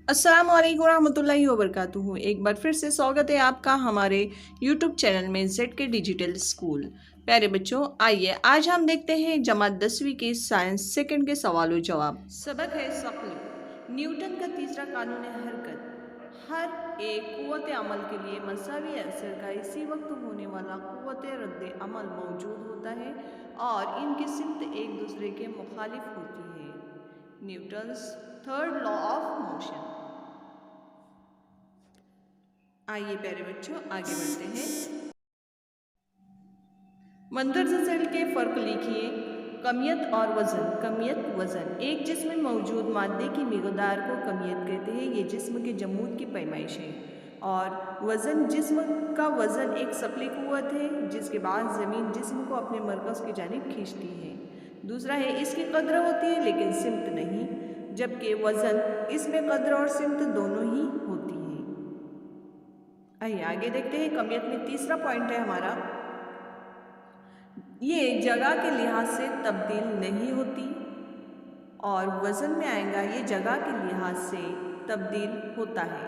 अस्सलाम वालेकुम रहमतुल्लाहि व बरकातुहू। एक बार फिर से स्वागत है आपका हमारे यूट्यूब चैनल में जेड के डिजिटल स्कूल। प्यारे बच्चों, आइए आज हम देखते हैं जमात 10वीं के साइंस सेकंड के सवालों जवाब। सबक है शक्ल। न्यूटन का तीसरा कानून है हरकत। हर एक कुव्वत अमल के लिए मसावी असर का इसी वक्त होने वाला कुव्वत रद्द अमल मौजूद होता है और इनकी सिमत एक दूसरे के मुखालिफ होती है। Newton's third law of motion. आइए प्यारे बच्चों आगे बढ़ते हैं। मंदरजा सेल के फर्क लिखिए। कमियत और वजन। कमियत वजन एक जिस्म में मौजूद मादे की मिकदार को कमियत कहते हैं। ये जिस्म के जमूद की पैमाइश है। और वजन जिस्म का वजन एक सकली कुव्वत है जिसके बाद ज़मीन जिस्म को अपने मरकज़ की जानिब खींचती है। दूसरा है इसकी कद्र होती है लेकिन सिमत नहीं, जबकि वजन इसमें कद्र और सिमत दोनों ही होती है। आइए आगे देखते हैं। कमियत में तीसरा पॉइंट है हमारा, ये जगह के लिहाज से तब्दील नहीं होती। और वजन में आएगा ये जगह के लिहाज से तब्दील होता है।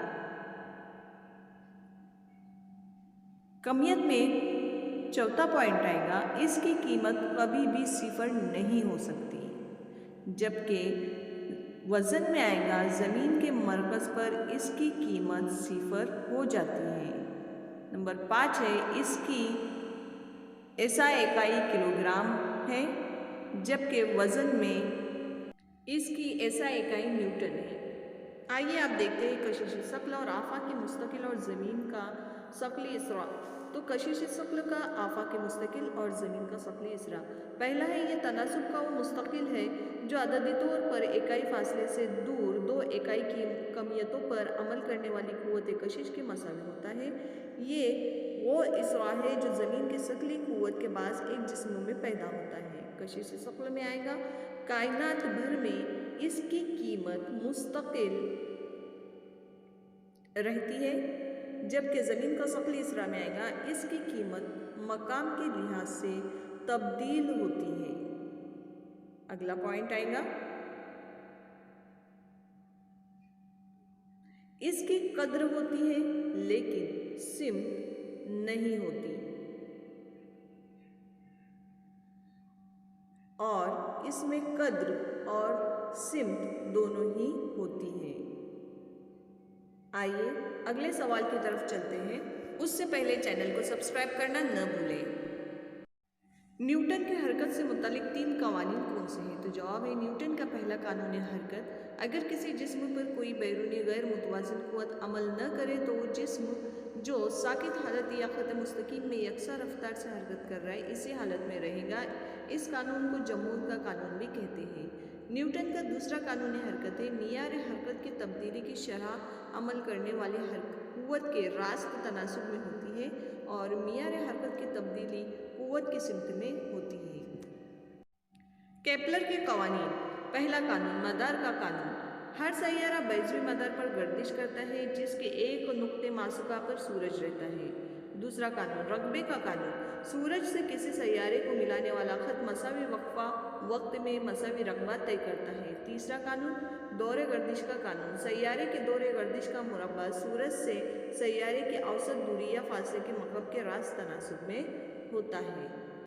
कमियत में चौथा पॉइंट आएगा, इसकी कीमत कभी भी सिफर नहीं हो सकती। जबकि वजन में आएगा ज़मीन के मरकज़ पर इसकी कीमत सिफर हो जाती है। नंबर 5 है, इसकी ऐसा इकाई किलोग्राम है, जबकि वजन में इसकी ऐसा इकाई न्यूटन है। आइए आप देखते हैं कशिश शक्ल और आफा के मुस्तकिल और ज़मीन का शक्ली इसरा। तो कशिश शक्ल का आफा के मुस्तकिल और ज़मीन का शक्ली इसरा। पहला है, ये तनासुब का वो मुस्तकिल है जो अददी तौर पर इकाई फासले से दूर दो इकाई की कमियतों पर अमल करने वाली कुव्वत कशिश के मसावी होता है। ये वो इसरा है जो ज़मीन की शक्ली कुव्वत के बाद एक जिस्म में पैदा होता है। कशिश शक्ल में आएगा, कायनात भर में इसकी कीमत मुस्तकिल रहती है, जबकि ज़मीन का शक्ल इसरा में आएगा, इसकी कीमत मकाम के लिहाज से तब्दील होती है। अगला पॉइंट आएगा, इसकी कद्र होती है लेकिन सिमत नहीं होती। और इसमें कद्र और सिमत दोनों ही होती है। आइए अगले सवाल की तरफ चलते हैं। उससे पहले चैनल को सब्सक्राइब करना न भूलें। न्यूटन की हरकत से मुतालिक 3 कवानीन कौन से हैं? तो जवाब है, न्यूटन का पहला कानून है हरकत। अगर किसी जिस्म पर कोई बैरूनी गैर मुतवाज़िन क़ुव्वत अमल न करे तो वो जिस्म जो साकित हालत या ख़त मुस्तकीम में यकसा रफ्तार से हरकत कर रहा है इसी हालत में रहेगा। इस कानून को जमूद का कानून भी कहते हैं। न्यूटन का दूसरा कानून हरकत है। मियार हरकत की तब्दीली की शरह अमल करने वाली कुव्वत के रास्त तनासुब में होती है और मियार हरकत की तब्दीली कुव्वत की सिमत में होती है। केपलर के कवानीन। पहला कानून, मदार का कानून। हर सैयारा बैज़वी मदार पर गर्दिश करता है जिसके एक नुक्ते मासूका पर सूरज रहता है। दूसरा कानून, रकबे का कानून। सूरज से किसी सैयारे को मिलाने वाला ख़त मसावी वक्फा वक्त में मसावी रकबा तय करता है। तीसरा कानून, दौरे गर्दिश का कानून। सैयारे के दौरे गर्दिश का मुरब्बा सूरज से सैयारे की औसत दूरी या फासले के मतलब के रास्त तनासुब में होता है।